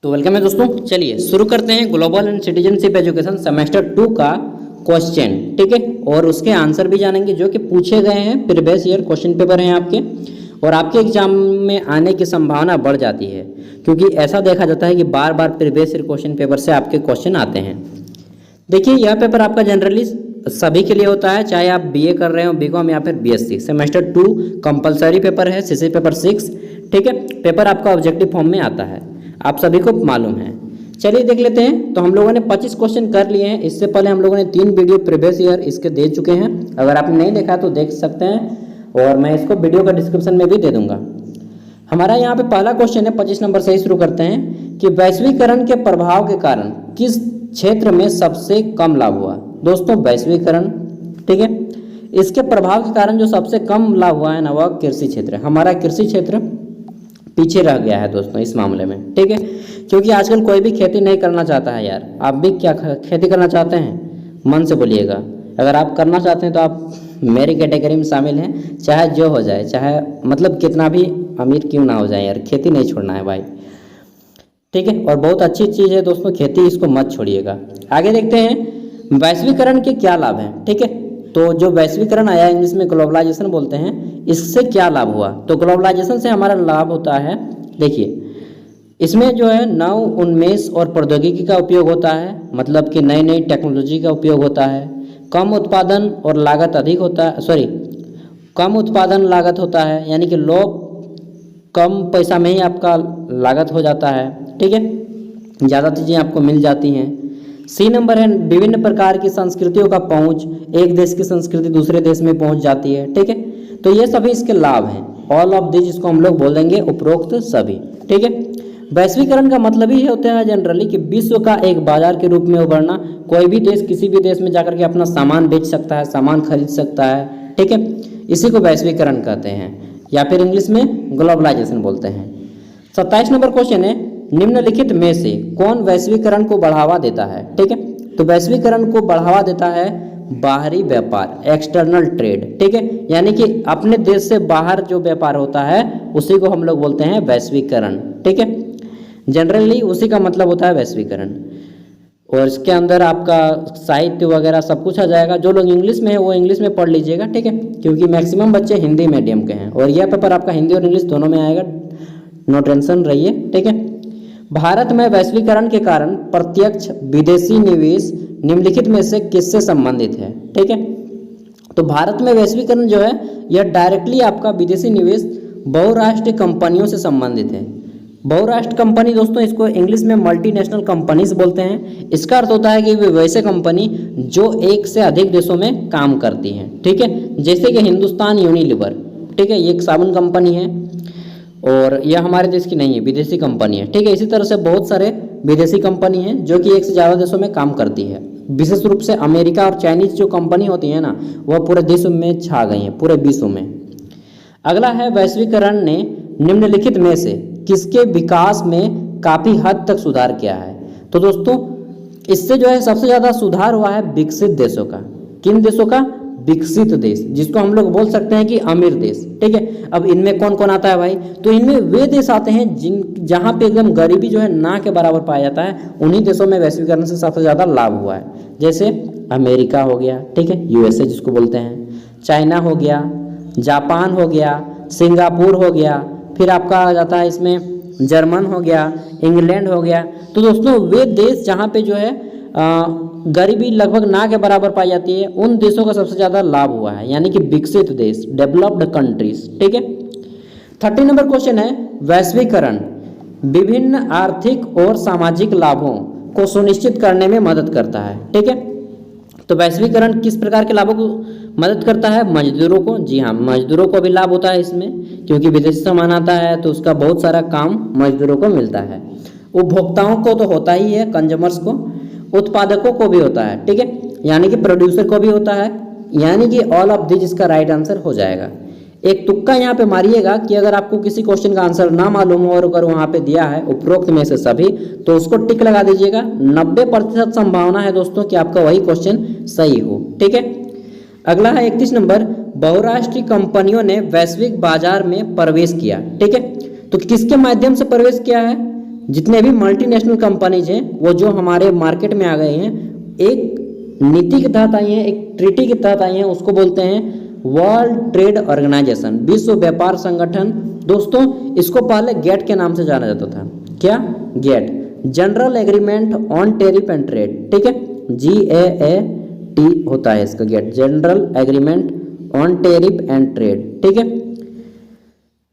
तो वेलकम है दोस्तों। चलिए शुरू करते हैं global and citizenship education semester 2 का क्वेश्चन, ठीक है। और उसके आंसर भी जानेंगे जो कि पूछे गए हैं, प्रीवियस ईयर क्वेश्चन पेपर हैं आपके, और आपके एग्जाम में आने की संभावना बढ़ जाती है क्योंकि ऐसा देखा जाता है कि बार बार प्रीवियस ईयर क्वेश्चन पेपर से आपके क्वेश्चन आते हैं। देखिए यह पेपर आपका जनरली सभी के लिए होता है, चाहे आप बीए कर रहे हो, बीकॉम या फिर बीएससी। सेमेस्टर 2 कंपलसरी पेपर है, सीसी पेपर 6, ठीक है। पेपर आपका ऑब्जेक्टिव फॉर्म में आता है, आप सभी को मालूम है। चलिए देख लेते हैं। तो हम लोगों ने 25 क्वेश्चन कर लिए हैं। इससे पहले हम लोगों ने 3 वीडियो प्रीवियस ईयर इसके दे चुके हैं, अगर आपने नहीं देखा तो देख सकते हैं, और मैं इसको वीडियो का डिस्क्रिप्शन में भी दे दूंगा। हमारा यहाँ पे पहला क्वेश्चन है, 25 नंबर से ही शुरू करते हैं कि वैश्वीकरण के प्रभाव के कारण किस क्षेत्र में सबसे कम लाभ हुआ। दोस्तों वैश्वीकरण, ठीक है, इसके प्रभाव के कारण जो सबसे कम लाभ हुआ है ना, वह कृषि क्षेत्र है। हमारा कृषि क्षेत्र पीछे रह गया है दोस्तों इस मामले में, ठीक है, क्योंकि आजकल कोई भी खेती नहीं करना चाहता है यार। आप भी क्या खेती करना चाहते हैं? मन से बोलिएगा। अगर आप करना चाहते हैं तो आप मेरी कैटेगरी में शामिल हैं, चाहे जो हो जाए, चाहे मतलब कितना भी अमीर क्यों ना हो जाए यार, खेती नहीं छोड़ना है भाई, ठीक है। और बहुत अच्छी चीज़ है दोस्तों खेती, इसको मत छोड़िएगा। आगे देखते हैं वैश्वीकरण के क्या लाभ हैं, ठीक है। तो जो वैश्वीकरण आया, इंग्लिश में ग्लोबलाइजेशन बोलते हैं, इससे क्या लाभ हुआ? तो ग्लोबलाइजेशन से हमारा लाभ होता है, देखिए इसमें जो है नव उन्मेष और प्रौद्योगिकी का उपयोग होता है, मतलब कि नई नई टेक्नोलॉजी का उपयोग होता है। कम उत्पादन और लागत अधिक होता है, कम उत्पादन लागत होता है, यानी कि लो कम पैसा में ही आपका लागत हो जाता है, ठीक है, ज़्यादा चीज़ें आपको मिल जाती हैं। सी नंबर है विभिन्न प्रकार की संस्कृतियों का पहुंच, एक देश की संस्कृति दूसरे देश में पहुंच जाती है, ठीक है। तो ये सभी इसके लाभ हैं, ऑल ऑफ दिस, जिसको हम लोग बोल देंगे उपरोक्त सभी, ठीक है। वैश्वीकरण का मतलब ही होता है जनरली कि विश्व का एक बाजार के रूप में उभरना। कोई भी देश किसी भी देश में जाकर के अपना सामान बेच सकता है, सामान खरीद सकता है, ठीक है, इसी को वैश्वीकरण कहते हैं, या फिर इंग्लिश में ग्लोबलाइजेशन बोलते हैं। 27 नंबर क्वेश्चन है, निम्नलिखित में से कौन वैश्वीकरण को बढ़ावा देता है, ठीक है। तो वैश्वीकरण को बढ़ावा देता है बाहरी व्यापार, एक्सटर्नल ट्रेड, ठीक है, यानी कि अपने देश से बाहर जो व्यापार होता है उसी को हम लोग बोलते हैं वैश्वीकरण, ठीक है। जनरली उसी का मतलब होता है वैश्वीकरण, और इसके अंदर आपका साहित्य वगैरह सब कुछ आ जाएगा। जो लोग इंग्लिश में है वो इंग्लिश में पढ़ लीजिएगा, ठीक है, क्योंकि मैक्सिमम बच्चे हिंदी मीडियम के हैं, और यह पेपर आपका हिंदी और इंग्लिश दोनों में आएगा, नो टेंशन रहिए, ठीक है। भारत में वैश्वीकरण के कारण प्रत्यक्ष विदेशी निवेश निम्नलिखित में से किससे संबंधित है, ठीक है। तो भारत में वैश्वीकरण जो है यह डायरेक्टली आपका विदेशी निवेश बहुराष्ट्रीय कंपनियों से संबंधित है। बहुराष्ट्र कंपनी दोस्तों इसको इंग्लिश में मल्टीनेशनल कंपनीज बोलते हैं। इसका अर्थ होता है कि वे वैसे कंपनी जो एक से अधिक देशों में काम करती हैं, ठीक है, जैसे कि हिंदुस्तान यूनिलीवर, ठीक है, ये एक साबुन कंपनी है और यह हमारे देश की नहीं है, विदेशी कंपनी है, ठीक है। इसी तरह से बहुत सारे विदेशी कंपनी हैं जो कि एक से ज़्यादा देशों में काम करती है। विशेष रूप से अमेरिका और चाइनीज जो कंपनी होती है ना, वह पूरे विश्व में छा गई हैं, पूरे विश्व में। अगला है वैश्वीकरण ने निम्नलिखित में से किसके विकास में काफ़ी हद तक सुधार किया है। तो दोस्तों इससे जो है सबसे ज़्यादा सुधार हुआ है विकसित देशों का। किन देशों का? विकसित देश, जिसको हम लोग बोल सकते हैं कि अमीर देश, ठीक है। अब इनमें कौन कौन आता है भाई? तो इनमें वे देश आते हैं जहाँ पे एकदम गरीबी जो है ना के बराबर पाया जाता है। उन्हीं देशों में वैश्वीकरण से सबसे ज़्यादा लाभ हुआ है, जैसे अमेरिका हो गया, ठीक है, यूएसए जिसको बोलते हैं, चाइना हो गया, जापान हो गया, सिंगापुर हो गया, फिर आपका आ जाता है इसमें जर्मन हो गया, इंग्लैंड हो गया। तो दोस्तों वे देश जहाँ पे जो है गरीबी लगभग ना के बराबर पाई जाती है, उन देशों का सबसे ज़्यादा लाभ हुआ है, यानी कि विकसित देश, डेवलप्ड कंट्रीज, ठीक है। 30 नंबर क्वेश्चन है, वैश्वीकरण विभिन्न आर्थिक और सामाजिक लाभों को सुनिश्चित करने में मदद करता है, ठीक है। तो वैश्वीकरण किस प्रकार के लाभों को मदद करता है? मजदूरों को, जी हाँ, मजदूरों को भी लाभ होता है इसमें, क्योंकि विदेशी सामान आता है तो उसका बहुत सारा काम मजदूरों को मिलता है। उपभोक्ताओं को तो होता ही है, कंज्यूमर्स को, उत्पादकों को भी होता है, ठीक है, यानी कि प्रोड्यूसर को भी होता है, यानी कि ऑल ऑफ दिस इसका राइट आंसर हो जाएगा। एक तुक्का यहाँ पे मारिएगा कि अगर आपको किसी क्वेश्चन का आंसर ना मालूम हो और अगर वहाँ पे दिया है उपरोक्त में से सभी, तो उसको टिक लगा दीजिएगा। 90% संभावना है दोस्तों कि आपका वही क्वेश्चन सही हो, ठीक है। अगला है 31 नंबर, बहुराष्ट्रीय कंपनियों ने वैश्विक बाजार में प्रवेश किया, ठीक है। तो किसके माध्यम से प्रवेश किया है? जितने भी मल्टीनेशनल कंपनीज हैं वो जो हमारे मार्केट में आ गए हैं, एक नीति के तहत आई हैं, एक ट्रीटी के तहत आई हैं, उसको बोलते हैं वर्ल्ड ट्रेड ऑर्गेनाइजेशन, विश्व व्यापार संगठन। दोस्तों इसको पहले गेट के नाम से जाना जाता था। क्या? GATT, general agreement on tariff and trade, ठीक है, GAAT होता है इसका GATT, general agreement on tariff and trade, ठीक है।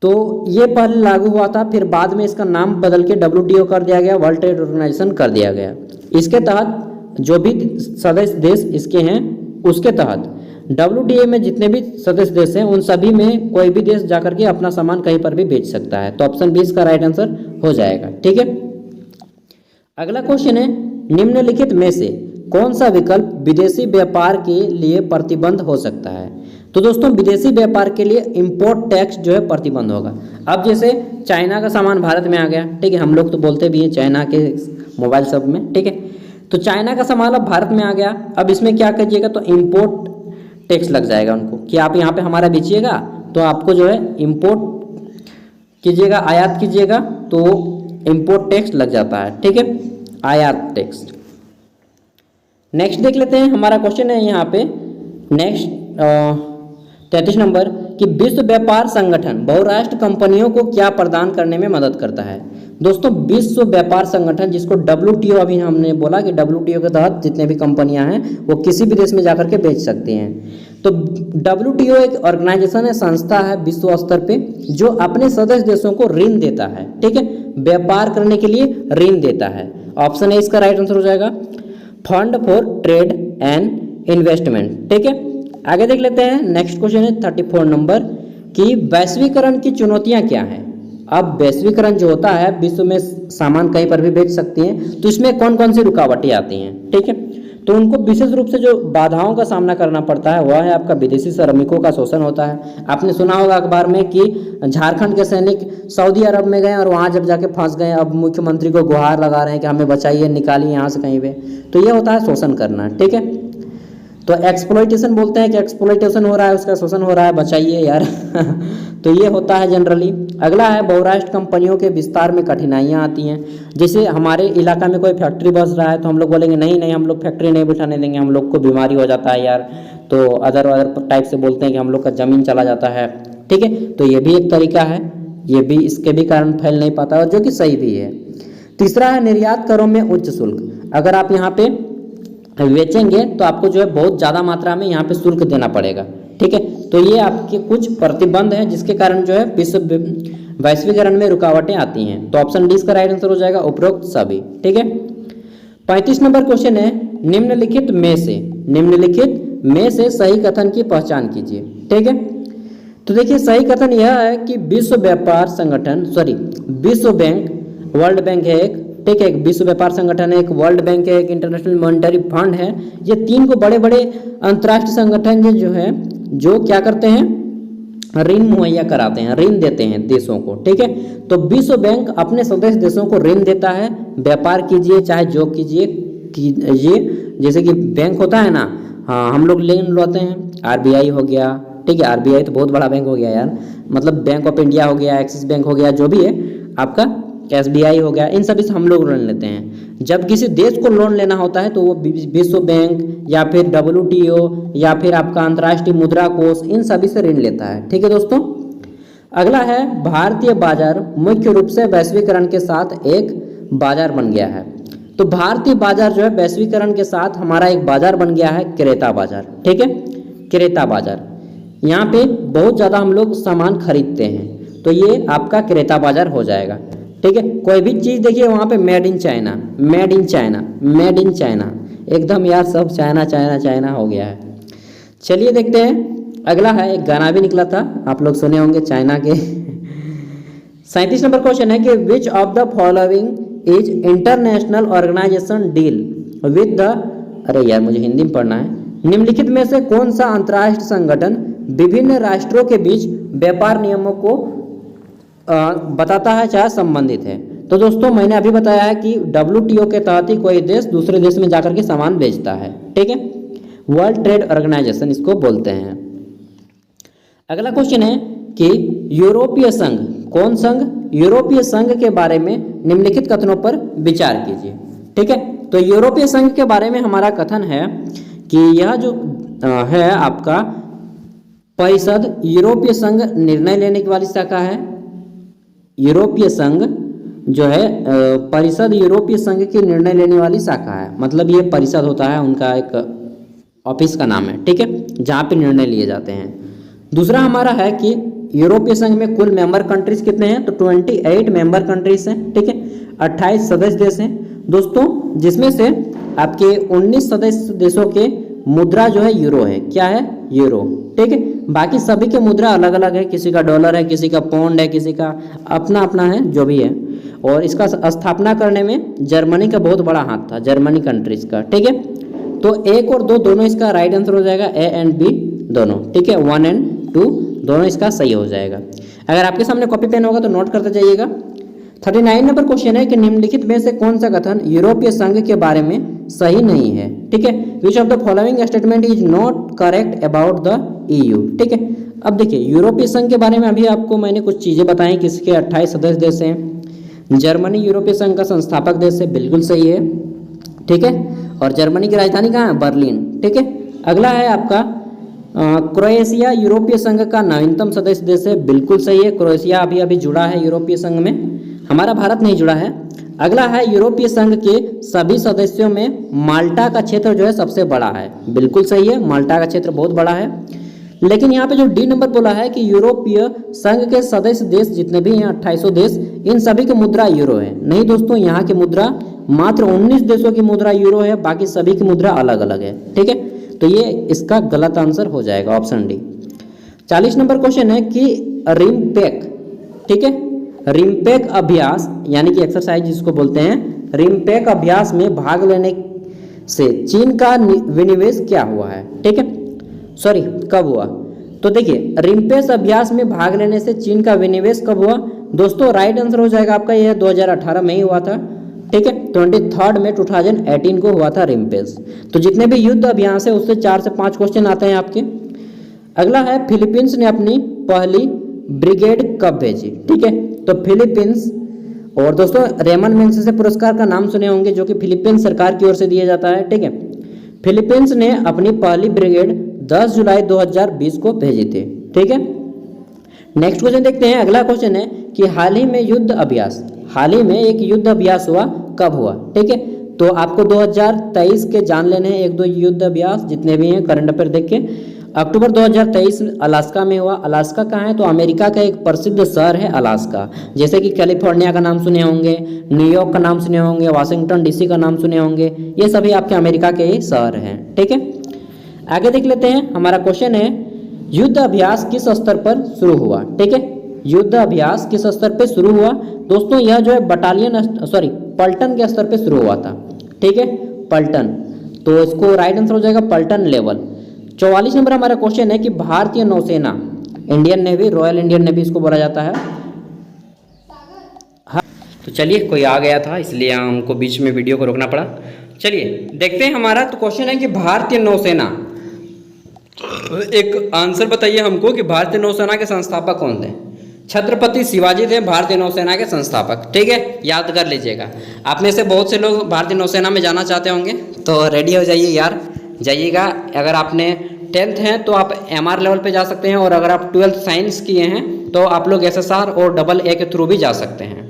तो ये पहले लागू हुआ था, फिर बाद में इसका नाम बदल के WTO कर दिया गया, वर्ल्ड ट्रेड ऑर्गेनाइजेशन कर दिया गया। इसके तहत जो भी सदस्य देश इसके हैं, उसके तहत WTO में जितने भी सदस्य देश हैं उन सभी में कोई भी देश जाकर के अपना सामान कहीं पर भी बेच सकता है। तो ऑप्शन बी इसका राइट आंसर हो जाएगा, ठीक है। अगला क्वेश्चन है, निम्नलिखित में से कौन सा विकल्प विदेशी व्यापार के लिए प्रतिबंध हो सकता है? तो दोस्तों विदेशी व्यापार के लिए इंपोर्ट टैक्स जो है प्रतिबंध होगा। अब जैसे चाइना का सामान भारत में आ गया, ठीक है, हम लोग तो बोलते भी हैं चाइना के मोबाइल शॉप में, ठीक है, तो चाइना का सामान अब भारत में आ गया, अब इसमें क्या कीजिएगा, तो इम्पोर्ट टैक्स लग जाएगा उनको कि आप यहाँ पे हमारा बेचिएगा तो आपको जो है इम्पोर्ट कीजिएगा, आयात कीजिएगा तो इम्पोर्ट टैक्स लग जाता है, ठीक है, आयात टैक्स। नेक्स्ट देख लेते हैं, हमारा क्वेश्चन है यहाँ पे नेक्स्ट 33 नंबर कि विश्व व्यापार संगठन बहुराष्ट्र कंपनियों को क्या प्रदान करने में मदद करता है? दोस्तों विश्व व्यापार संगठन जिसको WTO, अभी हमने बोला कि WTO के तहत जितने भी कंपनियां हैं वो किसी भी देश में जाकर के बेच सकती हैं। तो WTO एक ऑर्गेनाइजेशन है, संस्था है विश्व स्तर पे जो अपने सदस्य देशों को ऋण देता है, ठीक है, व्यापार करने के लिए ऋण देता है। ऑप्शन ए इसका राइट आंसर हो जाएगा, fund for trade and investment, ठीक है। आगे देख लेते हैं, नेक्स्ट क्वेश्चन है 34 नंबर कि वैश्वीकरण की चुनौतियां क्या हैं? अब वैश्वीकरण जो होता है, विश्व में सामान कहीं पर भी बेच सकती हैं, तो इसमें कौन कौन सी रुकावटें आती हैं, ठीक है, तो उनको विशेष रूप से जो बाधाओं का सामना करना पड़ता है वह है आपका विदेशी श्रमिकों का शोषण होता है। आपने सुना होगा अखबार में कि झारखंड के सैनिक सऊदी अरब में गए और वहाँ जब जाके फंस गए, अब मुख्यमंत्री को गुहार लगा रहे हैं कि हमें बचाइए, निकालिए यहाँ से कहीं पे, तो ये होता है शोषण करना, ठीक है। तो एक्सप्लॉइटेशन बोलते हैं कि एक्सप्लॉइटेशन हो रहा है, उसका शोषण हो रहा है, बचाइए यार तो ये होता है जनरली। अगला है बहुराष्ट्र कंपनियों के विस्तार में कठिनाइयाँ आती हैं। जैसे हमारे इलाका में कोई फैक्ट्री बस रहा है तो हम लोग बोलेंगे नहीं नहीं हम लोग फैक्ट्री नहीं बिठाने देंगे, हम लोग को बीमारी हो जाता है यार, तो अदर टाइप से बोलते हैं कि हम लोग का ज़मीन चला जाता है, ठीक है। तो ये भी एक तरीका है, ये भी इसके भी कारण फैल नहीं पाता और जो कि सही भी है। तीसरा है निर्यात करों में उच्च शुल्क। अगर आप यहाँ पे बेचेंगे तो आपको जो है बहुत ज़्यादा मात्रा में यहाँ पे शुल्क देना पड़ेगा, ठीक है। तो ये आपके कुछ प्रतिबंध हैं जिसके कारण जो है विश्व वैश्वीकरण में रुकावटें आती हैं। तो ऑप्शन डी इसका राइट आंसर हो जाएगा, उपरोक्त सभी, ठीक है। 35 नंबर क्वेश्चन है, निम्नलिखित में से सही कथन की पहचान कीजिए, ठीक है। तो देखिए सही कथन यह है कि विश्व व्यापार संगठन विश्व बैंक, वर्ल्ड बैंक है एक, ठीक है, एक विश्व व्यापार संगठन है, एक वर्ल्ड बैंक है, एक इंटरनेशनल मॉनेटरी फंड है। ये तीन को बड़े बड़े अंतर्राष्ट्रीय संगठन जो है जो क्या करते हैं, ऋण मुहैया कराते हैं, ऋण देते हैं देशों को, ठीक है। तो विश्व बैंक अपने सदस्य देशों को ऋण देता है, व्यापार कीजिए चाहे जो कीजिए, जैसे कि बैंक होता है ना, हाँ हम लोग ऋण लेते हैं, RBI हो गया, ठीक है, RBI तो बहुत बड़ा बैंक हो गया यार, मतलब बैंक ऑफ इंडिया हो गया, एक्सिस बैंक हो गया, जो भी है आपका SBI हो गया, इन सभी से हम लोग ऋण लेते हैं। जब किसी देश को लोन लेना होता है तो वो विश्व बैंक या फिर WTO या फिर आपका अंतर्राष्ट्रीय मुद्रा कोष, इन सभी से ऋण लेता है, ठीक है दोस्तों। अगला है भारतीय बाजार मुख्य रूप से वैश्वीकरण के साथ एक बाजार बन गया है। तो भारतीय बाजार जो है वैश्वीकरण के साथ हमारा एक बाजार बन गया है, क्रेता बाजार, ठीक है, क्रेता बाजार। यहाँ पे बहुत ज़्यादा हम लोग सामान खरीदते हैं, तो ये आपका क्रेता बाजार हो जाएगा, ठीक है। कोई भी चीज़ देखिए वहाँ पे made in China, made in China, made in China, एकदम यार सब चाइना चाइना चाइना हो गया है। चलिए देखते हैं, अगला है एक गाना भी निकला था, आप लोग सुने होंगे चाइना के 37 नंबर क्वेश्चन है कि which of the following is international organisation deal with the, अरे यार मुझे हिंदी में पढ़ना है, निम्नलिखित में से कौन सा अंतर्राष्ट्रीय संगठन विभिन्न राष्ट्रों के बीच व्यापार नियमों को बताता है चाहे संबंधित है? तो दोस्तों मैंने अभी बताया है कि WTO के तहत ही कोई देश दूसरे देश में जाकर के सामान बेचता है, ठीक है, वर्ल्ड ट्रेड ऑर्गेनाइजेशन इसको बोलते हैं। अगला क्वेश्चन है कि यूरोपीय संघ, कौन संघ? यूरोपीय संघ के बारे में निम्नलिखित कथनों पर विचार कीजिए। ठीक है, तो यूरोपीय संघ के बारे में हमारा कथन है कि यह जो है आपका परिषद, यूरोपीय संघ निर्णय लेने की वाली शाखा है। यूरोपीय संघ जो है परिषद यूरोपीय संघ की निर्णय लेने वाली शाखा है, मतलब ये परिषद होता है, उनका एक ऑफिस का नाम है। ठीक है, जहाँ पे निर्णय लिए जाते हैं। दूसरा हमारा है कि यूरोपीय संघ में कुल मेंबर कंट्रीज कितने हैं, तो 28 मेंबर कंट्रीज हैं। ठीक है, 28 सदस्य देश हैं दोस्तों, जिसमें से आपके 19 सदस्य देशों के मुद्रा जो है यूरो है। क्या है, यूरो। ठीक है, बाकी सभी के मुद्रा अलग अलग है, किसी का डॉलर है, किसी का पौंड है, किसी का अपना अपना है, जो भी है। और इसका स्थापना करने में जर्मनी का बहुत बड़ा हाथ था, जर्मनी कंट्रीज का। ठीक है, तो 1 और 2 दोनों इसका राइट आंसर हो जाएगा, ए एंड बी दोनों। ठीक है, 1 एंड 2 दोनों इसका सही हो जाएगा। अगर आपके सामने कॉपी पेन होगा तो नोट करते जाइएगा। 39 नंबर क्वेश्चन है कि निम्नलिखित में से कौन सा कथन यूरोपीय संघ के बारे में सही नहीं है। ठीक है, विच of the following statement is not correct about the EU. ठीक है, अब देखिए यूरोपीय संघ के बारे में अभी आपको मैंने कुछ चीज़ें बताई कि इसके 28 सदस्य देश हैं। जर्मनी यूरोपीय संघ का संस्थापक देश है, बिल्कुल सही है। ठीक है, और जर्मनी की राजधानी कहाँ है, बर्लिन। ठीक है, अगला है आपका क्रोएशिया यूरोपीय संघ का नवीनतम सदस्य देश है, बिल्कुल सही है। क्रोएशिया अभी अभी जुड़ा है यूरोपीय संघ में, हमारा भारत नहीं जुड़ा है। अगला है यूरोपीय संघ के सभी सदस्यों में माल्टा का क्षेत्र जो है सबसे बड़ा है, बिल्कुल सही है, माल्टा का क्षेत्र बहुत बड़ा है। लेकिन यहाँ पे जो डी नंबर बोला है कि यूरोपीय संघ के सदस्य देश जितने भी हैं 2800 देश, इन सभी की मुद्रा यूरो है। नहीं दोस्तों, यहाँ की मुद्रा मात्र 19 देशों की मुद्रा यूरो है, बाकी सभी की मुद्रा अलग अलग है। ठीक है, तो ये इसका गलत आंसर हो जाएगा, ऑप्शन डी। 40 नंबर क्वेश्चन है कि रिम्पेक, ठीक है, रिम्पेक अभ्यास यानी कि एक्सरसाइज जिसको बोलते हैं, रिम्पेक अभ्यास में भाग लेने से चीन का विनिवेश क्या हुआ है। ठीक है, सॉरी कब हुआ, तो देखिए रिम्पेक अभ्यास में भाग लेने से चीन का विनिवेश कब हुआ दोस्तों, राइट आंसर हो जाएगा आपका यह 2018 में ही हुआ था। ठीक है, 23 में 2018 को हुआ था रिम्पेस। तो जितने भी युद्ध अभ्यास है उससे 4 से 5 क्वेश्चन आते हैं आपके। अगला है फिलीपींस ने अपनी पहली ब्रिगेड कब भेजी। ठीक है, तो फिलीपींस, और दोस्तों रेमन मैग्सेसे पुरस्कार का नाम सुने होंगे जो कि फिलीपींस सरकार की ओर से दिया जाता है। ठीक है, फिलीपींस ने अपनी पहली ब्रिगेड 10 जुलाई 2020 को भेजी थी। ठीक है, नेक्स्ट क्वेश्चन देखते हैं। अगला क्वेश्चन है कि हाल ही में युद्ध अभ्यास, हाल ही में एक युद्ध अभ्यास हुआ, कब हुआ। ठीक है, तो आपको 2023 के जान लेने हैं 1-2 युद्ध अभ्यास जितने भी हैं करंट अफेयर देख के। अक्टूबर 2023 अलास्का में हुआ। अलास्का कहाँ है, तो अमेरिका का एक प्रसिद्ध शहर है अलास्का, जैसे कि कैलिफोर्निया का नाम सुने होंगे, न्यूयॉर्क का नाम सुने होंगे, वाशिंगटन डीसी का नाम सुने होंगे, ये सभी आपके अमेरिका के ही शहर हैं। ठीक है, आगे देख लेते हैं। हमारा क्वेश्चन है युद्ध अभ्यास किस स्तर पर शुरू हुआ। ठीक है, युद्ध अभ्यास किस स्तर पे शुरू हुआ दोस्तों, यह जो है पल्टन के स्तर पे शुरू हुआ था। ठीक है, पल्टन, तो इसको राइट आंसर हो जाएगा पल्टन लेवल। 44 नंबर हमारा क्वेश्चन है कि भारतीय नौसेना, Indian navy, royal Indian navy इसको बोला जाता है। हाँ, तो चलिए कोई आ गया था इसलिए हमको बीच में वीडियो को रोकना पड़ा। चलिए देखते हैं हमारा तो क्वेश्चन है कि भारतीय नौसेना, एक आंसर बताइए हमको कि भारतीय नौसेना के संस्थापक कौन थे। छत्रपति शिवाजी थे भारतीय नौसेना के संस्थापक। ठीक है, याद कर लीजिएगा। आप में से बहुत से लोग भारतीय नौसेना में जाना चाहते होंगे तो रेडी हो जाइए यार, जाइएगा। अगर आपने 10th हैं तो आप MR लेवल पे जा सकते हैं, और अगर आप 12th साइंस किए हैं तो आप लोग SSR और AA के थ्रू भी जा सकते हैं।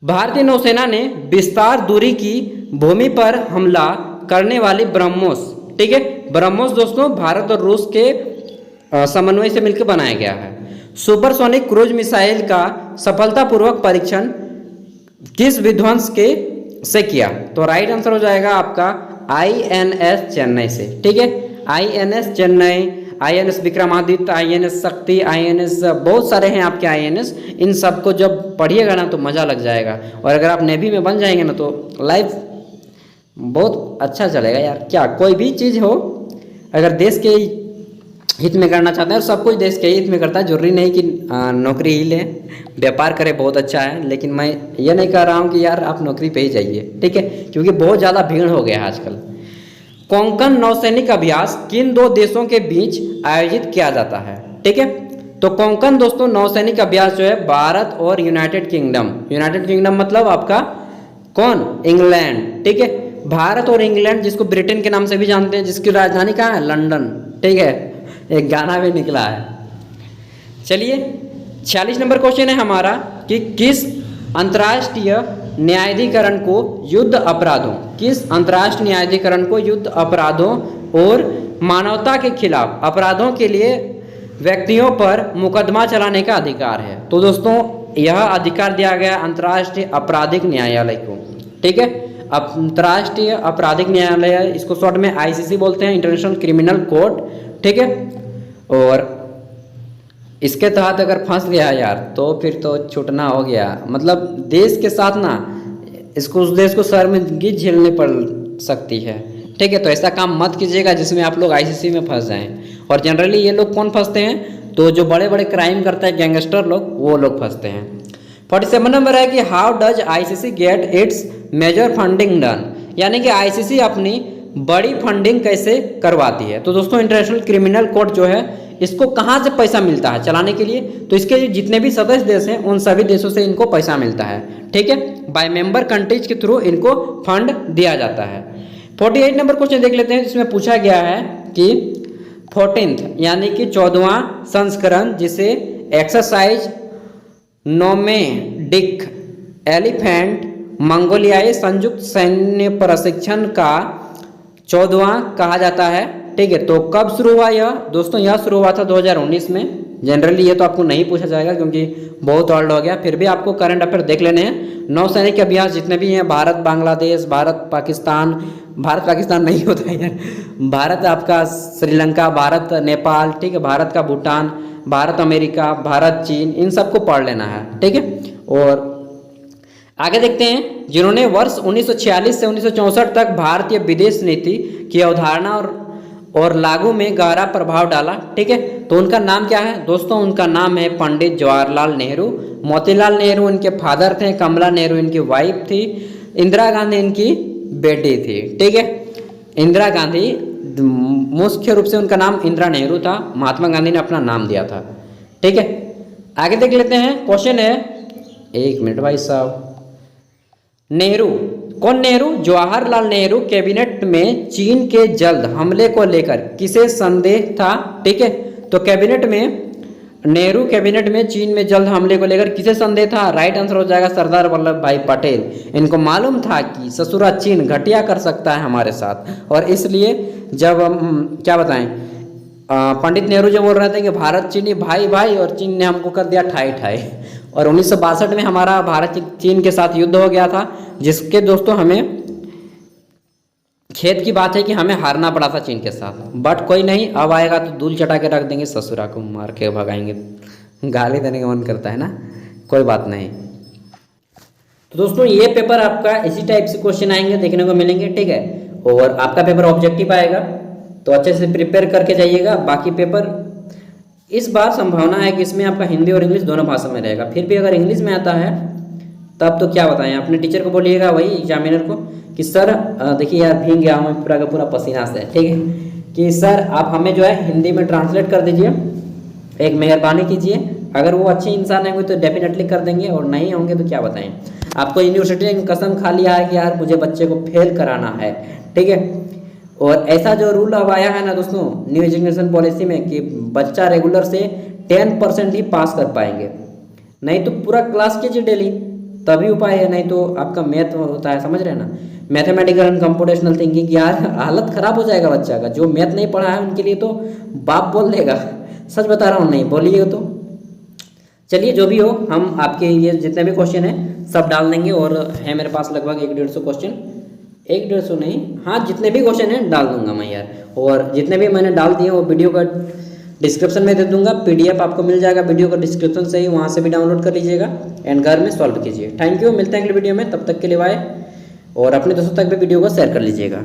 भारतीय नौसेना ने विस्तार दूरी की भूमि पर हमला करने वाली ब्रह्मोस, ठीक है, ब्रह्मोस दोस्तों भारत और रूस के समन्वय से मिलकर बनाया गया है। सुपरसोनिक क्रूज मिसाइल का सफलतापूर्वक परीक्षण किस विध्वंस के से किया, तो राइट आंसर हो जाएगा आपका INS चेन्नई से। ठीक है, INS Chennai, INS Vikramaditya, INS शक्ति, INS बहुत सारे हैं आपके INS। इन सब को जब पढ़िएगा ना तो मज़ा लग जाएगा, और अगर आप नेवी में बन जाएंगे ना तो लाइफ बहुत अच्छा चलेगा यार। क्या कोई भी चीज़ हो अगर देश के हित में करना चाहते हैं, और सब कुछ देश के हित में करता है, जरूरी नहीं कि नौकरी ही लें, व्यापार करें बहुत अच्छा है, लेकिन मैं ये नहीं कह रहा हूँ कि यार आप नौकरी पे ही जाइए। ठीक है, क्योंकि बहुत ज़्यादा भीड़ हो गया है आजकल। कोंकण नौसैनिक अभ्यास किन 2 देशों के बीच आयोजित किया जाता है। ठीक है, तो कोंकण दोस्तों नौसैनिक अभ्यास जो है भारत और यूनाइटेड किंगडम मतलब आपका कौन, इंग्लैंड, ठीक है। भारत और इंग्लैंड जिसको ब्रिटेन के नाम से भी जानते हैं, जिसकी राजधानी कहाँ है, लंदन, ठीक है। एक गाना भी निकला है। चलिए 46 नंबर क्वेश्चन है हमारा कि किस अंतर्राष्ट्रीय न्यायाधिकरण को युद्ध अपराधों, किस अंतर्राष्ट्रीय न्यायाधिकरण को युद्ध अपराधों और मानवता के खिलाफ अपराधों के लिए व्यक्तियों पर मुकदमा चलाने का अधिकार है। तो दोस्तों यह अधिकार दिया गया अंतर्राष्ट्रीय आपराधिक न्यायालय को, ठीक है। अंतर्राष्ट्रीय आपराधिक न्यायालय, इसको शॉर्ट में आईसीसी बोलते हैं, इंटरनेशनल क्रिमिनल कोर्ट, ठीक है। और इसके तहत अगर फंस गया यार तो फिर तो छूटना हो गया, मतलब देश के साथ ना इसको, उस देश को शर्मिंदगी झेलनी पड़ सकती है, ठीक है। तो ऐसा काम मत कीजिएगा जिसमें आप लोग आईसीसी में फंस जाएं। और जनरली ये लोग कौन फंसते हैं, तो जो बड़े बड़े क्राइम करते हैं गैंगस्टर लोग, वो लोग फंसते हैं। 47 नंबर है कि how does ICC get its major funding done, यानी कि आईसीसी अपनी बड़ी फंडिंग कैसे करवाती है। तो दोस्तों इंटरनेशनल क्रिमिनल कोर्ट जो है इसको कहाँ से पैसा मिलता है चलाने के लिए, तो इसके जितने भी सदस्य देश हैं उन सभी देशों से इनको पैसा मिलता है, ठीक है। बाय मेंबर कंट्रीज के थ्रू इनको फंड दिया जाता है। 48 नंबर क्वेश्चन देख लेते हैं, जिसमें पूछा गया है कि 14th यानी कि 14वां संस्करण, जिसे एक्सरसाइज नोमेडिक एलिफेंट मंगोलियाई संयुक्त सैन्य प्रशिक्षण का 14वां कहा जाता है, ठीक है। तो कब शुरू हुआ यह, दोस्तों यह शुरू हुआ था 2019 में। जनरली ये तो आपको नहीं पूछा जाएगा क्योंकि बहुत ओल्ड हो गया, फिर भी आपको करंट अफेयर देख लेने हैं। नौसैनिक अभ्यास जितने भी हैं, भारत बांग्लादेश, भारत पाकिस्तान नहीं होता है यार, भारत आपका श्रीलंका, भारत नेपाल, ठीक है, भारत का भूटान, भारत अमेरिका, भारत चीन, इन सबको पढ़ लेना है, ठीक है। और आगे देखते हैं, जिन्होंने वर्ष 1946 से 1964 तक भारतीय विदेश नीति की अवधारणा और लागू में गहरा प्रभाव डाला, ठीक है। तो उनका नाम क्या है दोस्तों, उनका नाम है पंडित जवाहरलाल नेहरू। मोतीलाल नेहरू इनके फादर थे, कमला नेहरू इनकी वाइफ थी, इंदिरा गांधी इनकी बेटी थी, ठीक है। इंदिरा गांधी मुख्य रूप से उनका नाम इंदिरा नेहरू था, महात्मा गांधी ने अपना नाम दिया था, ठीक है। आगे देख लेते हैं, क्वेश्चन है, एक मिनट भाई साहब, नेहरू कौन, नेहरू जवाहरलाल नेहरू कैबिनेट में चीन के जल्द हमले को लेकर किसे संदेह था, ठीक है। तो कैबिनेट में, नेहरू कैबिनेट में चीन में जल्द हमले को लेकर किसे संदेह था, राइट आंसर हो जाएगा सरदार वल्लभ भाई पटेल। इनको मालूम था कि ससुरा चीन घटिया कर सकता है हमारे साथ, और इसलिए जब क्या बताएं, पंडित नेहरू जो बोल रहे थे कि भारत चीनी भाई भाई, और चीन ने हमको कर दिया ठाई ठाई। और 1962 में हमारा भारत चीन के साथ युद्ध हो गया था, जिसके दोस्तों हमें खेत की बात है कि हमें हारना पड़ा था चीन के साथ। बट कोई नहीं, अब आएगा तो धूल चटा के रख देंगे, ससुरा को मार के भगाएंगे। गाली देने का मन करता है ना, कोई बात नहीं। तो दोस्तों ये पेपर आपका इसी टाइप से क्वेश्चन आएंगे, देखने को मिलेंगे, ठीक है। और आपका पेपर ऑब्जेक्टिव आएगा, तो अच्छे से प्रिपेयर करके जाइएगा। बाकी पेपर इस बार संभावना है कि इसमें आपका हिंदी और इंग्लिश दोनों भाषा में रहेगा। फिर भी अगर इंग्लिश में आता है तब तो क्या बताएं, अपने टीचर को बोलिएगा, वही एग्जामिनर को, कि सर देखिए यार भीग गया हूँ पूरा का पूरा पसीना से, ठीक है, कि सर आप हमें जो है हिंदी में ट्रांसलेट कर दीजिए, एक मेहरबानी कीजिए। अगर वो अच्छे इंसान होंगे तो डेफिनेटली कर देंगे, और नहीं होंगे तो क्या बताएं। आपको यूनिवर्सिटी ने कसम खा लिया है कि यार मुझे बच्चे को फेल कराना है, ठीक है। और ऐसा जो रूल अब आया है ना दोस्तों न्यू एजुकेशन पॉलिसी में, कि बच्चा रेगुलर से 10% ही पास कर पाएंगे, नहीं तो पूरा क्लास कीजिए डेली, तभी उपाय है। नहीं तो आपका मैथ होता है, समझ रहे हैं ना, मैथमेटिकल एंड कंप्यूटेशनल थिंकिंग, यार हालत खराब हो जाएगा बच्चा का। जो मैथ नहीं पढ़ा है उनके लिए तो बाप बोल देगा, सच बता रहा हूँ, नहीं बोलिए तो। चलिए जो भी हो, हम आपके ये जितने भी क्वेश्चन हैं सब डाल देंगे, और है मेरे पास लगभग 150 क्वेश्चन, 150 नहीं, हाँ जितने भी क्वेश्चन हैं डाल दूंगा मैं यार। और जितने भी मैंने डाल दिए वो वीडियो का डिस्क्रिप्शन में दे दूंगा, PDF आपको मिल जाएगा वीडियो का डिस्क्रिप्शन से ही, वहाँ से भी डाउनलोड कर लीजिएगा एंड घर में सॉल्व कीजिए। थैंक यू, मिलते हैं अगले वीडियो में, तब तक के लिए बाय। और अपने दोस्तों तक भी वीडियो को शेयर कर लीजिएगा।